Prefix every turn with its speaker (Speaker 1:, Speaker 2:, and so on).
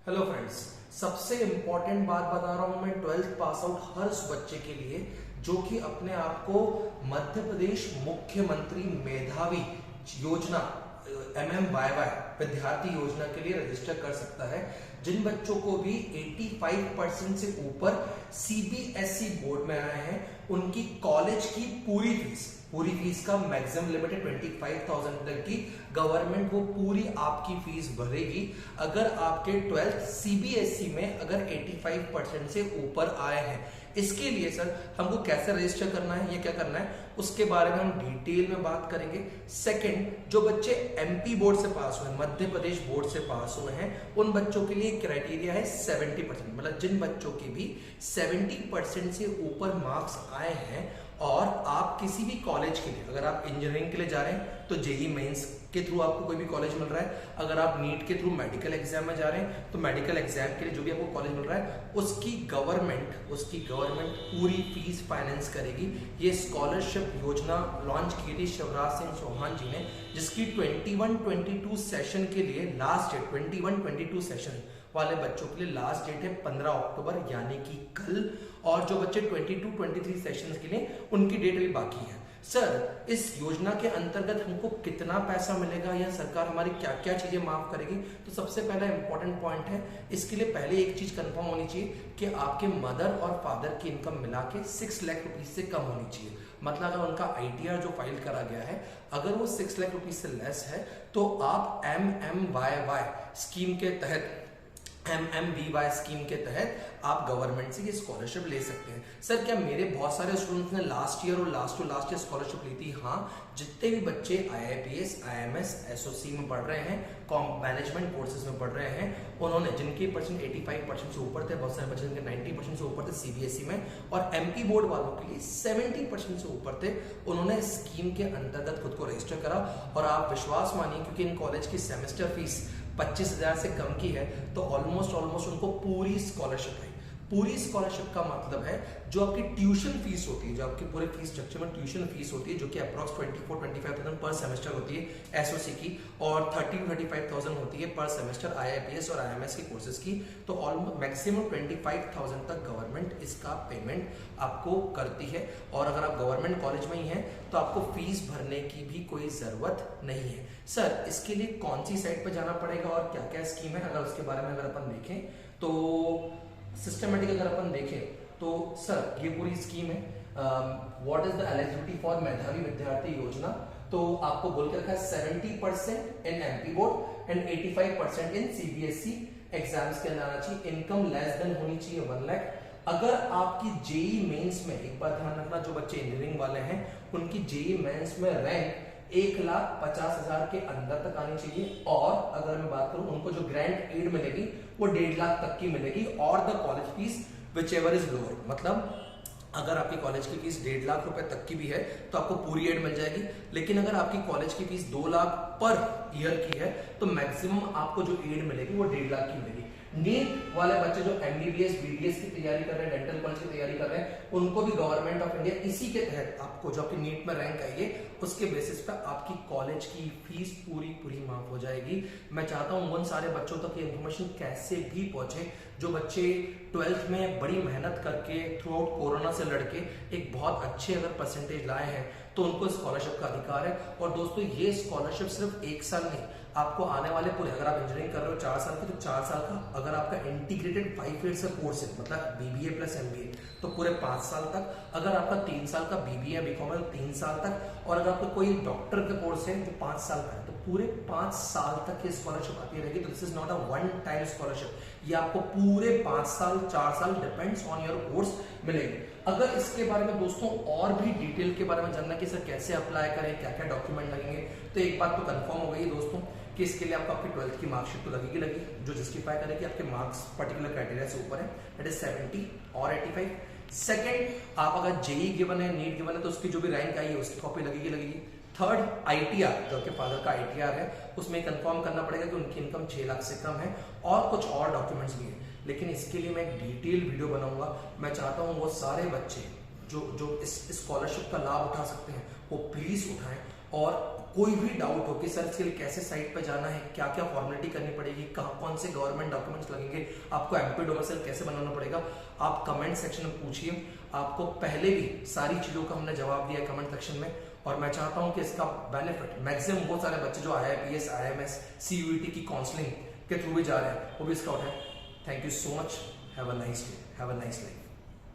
Speaker 1: Hello friends, सबसे important बात बता रहा हूं मैं 12th पास आउट हर उस बच्चे के लिए जो कि अपने आप को मध्य प्रदेश मुख्यमंत्री मेधावी योजना MMYY विद्यार्थी योजना के लिए रजिस्टर कर सकता है। जिन बच्चों को भी 85% से ऊपर CBSE बोर्ड में आए हैं उनकी कॉलेज की पूरी फीस का मैक्सिमम लिमिट है 25,000 तक की। गवर्नमेंट वो पूरी आपकी फीस भरेगी अगर आपके 12th CBSE में अगर 85% से ऊपर आए हैं। इसके लिए सर हमको कैसे रजिस्टर करना है, ये क्या करना है, उसके बारे में हम डिटेल में बात करेंगे। सेकंड, जो बच्चे MP बोर्ड से पास हुए, मध्य प्रदेश बोर्ड से पास हुए हैं, उन बच्चों के लिए क्राइटेरिया है 70%, मतलब जिन बच्चों के भी 70% से ऊपर मार्क्स आए हैं और आप किसी भी कॉलेज के लिए, अगर आप इंजीनियरिंग के लिए जा रहे हैं तो JEE मेंस के थ्रू आपको कोई भी कॉलेज मिल रहा है, अगर आप नीट के थ्रू मेडिकल एग्जाम में जा रहे हैं तो मेडिकल एग्जाम के लिए जो भी आपको कॉलेज मिल रहा है उसकी गवर्नमेंट पूरी फीस फाइनेंस करेगी। ये स्कॉलरशिप योजना लॉन्च की थी शिवराज सिंह चौहान जी ने, जिसकी 21-22 सेशन के लिए लास्ट डेट, 21-22 सेशन वाले बच्चों के लिए लास्ट डेट है 15 अक्टूबर यानी कि कल, और जो बच्चे 22-23 सेशन के लिए उनकी डेट अभी बाकी है। सर, इस योजना के अंतर्गत हमको कितना पैसा मिलेगा या सरकार हमारी क्या क्या चीजें माफ करेगी? तो सबसे पहला इंपॉर्टेंट पॉइंट है, इसके लिए पहले एक चीज कंफर्म होनी चाहिए कि आपके मदर और फादर की इनकम मिला के 6 लाख रुपीज से कम होनी चाहिए। मतलब अगर उनका ITR जो फाइल करा गया है अगर वो 6 लाख रुपीज से लेस है तो आप MMYY स्कीम के तहत, MMBY स्कीम के तहत आप गवर्नमेंट से ये स्कॉलरशिप ले सकते हैं। सर, क्या मेरे बहुत सारे स्टूडेंट्स ने लास्ट ईयर और last to last year scholarship ली थी? हाँ, जितने भी बच्चे IIPS, IMS, SOC में पढ़ रहे हैं, मैनेजमेंट कोर्सेज में पढ़ रहे हैं, उन्होंने जिनके परसेंट 85% से ऊपर थे, बहुत सारे बच्चे जिनके 90% से ऊपर थे CBSE में, और MP बोर्ड वालों के लिए 70% से ऊपर थे, उन्होंने स्कीम के अंतर्गत खुद को रजिस्टर करा। और आप विश्वास मानिए, क्योंकि इन कॉलेज की सेमेस्टर फीस 25,000 से कम की है तो ऑलमोस्ट उनको पूरी स्कॉलरशिप है। पूरी स्कॉलरशिप का मतलब है जो आपकी ट्यूशन फीस होती है, जो आपके पूरे फीस स्ट्रक्चर में ट्यूशन फीस होती है, जो कि अप्रॉक्स 24-25,000 पर सेमेस्टर होती है SOC की, और 30-35,000 होती है पर सेमेस्टर IIPS और IMS के कोर्सेज की। तो ऑलमोस्ट मैक्सिमम 25,000 तक गवर्नमेंट इसका पेमेंट आपको करती है। और अगर आप गवर्नमेंट कॉलेज में ही हैं तो आपको फीस भरने की भी कोई जरूरत नहीं है। सर, इसके लिए कौन सी साइट पर जाना पड़ेगा और क्या क्या स्कीम है, अगर उसके बारे में अगर अपन देखें तो सिस्टमेटिक अगर अपन देखें तो सर ये पूरी स्कीम है। What is the eligibility for मेधावी विद्यार्थी योजना? तो आपको बोल के रखा है 70% इन MP board and 85% in CBSE exams के अंदर आना चाहिए। इनकम लेस देन होनी चाहिए 1 लाख। अगर आपकी JEE मेंस में, एक बात ध्यान रखना, जो बच्चे इंजीनियरिंग वाले हैं उनकी JEE मेंस में रैंक 1,50,000 के अंदर तक आनी चाहिए। और अगर मैं बात करूं, उनको जो ग्रांट एड मिलेगी वो 1.5 लाख तक की मिलेगी, और the college fees which ever is lower. मतलब अगर आपकी कॉलेज की फीस 1.5 लाख रुपए तक की भी है तो आपको पूरी एड मिल जाएगी। लेकिन अगर आपकी कॉलेज की फीस 2 लाख पर ईयर की है तो मैक्सिमम आपको जो एड मिलेगी वो 1.5 लाख की मिलेगी। नीट वाले बच्चे जो MBBS BDS की तैयारी कर रहे हैं, डेंटल कॉलेज की तैयारी कर रहे हैं, उनको भी गवर्नमेंट ऑफ इंडिया इसी के तहत आपको जो आपकी नीट में रैंक आई है उसके बेसिस पे आपकी कॉलेज की फीस पूरी माफ हो जाएगी। मैं चाहता हूं उन सारे बच्चों तक ये इंफॉर्मेशन कैसे भी पहुंचे जो बच्चे 12th में बड़ी मेहनत करके थ्रू आउट कोरोना से लड़के एक बहुत अच्छे अगर परसेंटेज लाए हैं तो उनको स्कॉलरशिप का अधिकार है। और दोस्तों, ये स्कॉलरशिप सिर्फ 1 साल नहीं, आपको आने वाले पूरे, अगर आप इंजीनियरिंग कर रहे हो 4 साल की तो 4 साल का, अगर आपका इंटीग्रेटेड 5 ईयर्स का कोर्स है मतलब BBA प्लस MBA तो पूरे 5 साल तक, अगर आपका 3 साल का BBA BCom है 3 साल तक, और अगर आपका कोई डॉक्टर का कोर्स है तो 5 साल का है, तो पूरे 5 साल तक ये स्कॉलरशिप आती रहेगी। तो this is not a one time scholarship, ये आपको पूरे 5 साल 4 साल डिपेंड्स ऑन योर कोर्स मिलेगी। अगर इसके बारे में दोस्तों और भी डिटेल के बारे में जानना कि सर कैसे अप्लाई करें, क्या क्या डॉक्यूमेंट लगेंगे, तो एक बात तो कंफर्म हो गई दोस्तों कि इसके लिए आपको आपकी 12th की मार्कशीट तो लगेगी जो जस्टिफाई करे कि आपके मार्क्स पर्टिकुलर क्राइटेरिया से ऊपर है, दैट इज 70 और 85। सेकंड, आप अगर JEE गिवन है, नीट गिवन है तो उसकी जो भी रैंक आई है उसकी कॉपी लगेगी। थर्ड, ITR, जो आपके फादर का ITR है, उसमें कंफर्म करना पड़ेगा कि उनकी इनकम 6 लाख से कम है, और कुछ और डॉक्यूमेंट्स भी हैं। लेकिन इसके लिए मैं एक डिटेल वीडियो बनाऊंगा। मैं चाहता हूं वो सारे बच्चे जो इस स्कॉलरशिप का लाभ उठा सकते हैं वो प्लीज उठाएं, और कोई भी डाउट हो कि सर इसके लिए कैसे साइट पे जाना है, क्या क्या फॉर्मेलिटी करनी पड़ेगी, कहाँ कौन से गवर्नमेंट डॉक्यूमेंट्स लगेंगे, आपको एमपी डोमिसाइल कैसे बनाना पड़ेगा, आप कमेंट सेक्शन में पूछिए। आपको पहले भी सारी चीजों का हमने जवाब दिया है कमेंट सेक्शन में, और मैं चाहता हूं कि इसका बेनिफिट मैक्सिमम बहुत सारे बच्चे जो IIPS, IMS, CUET की काउंसलिंग के थ्रू भी जा रहे हैं वो भी इसका उठाए। Thank you so much. Have a nice day, have a nice life.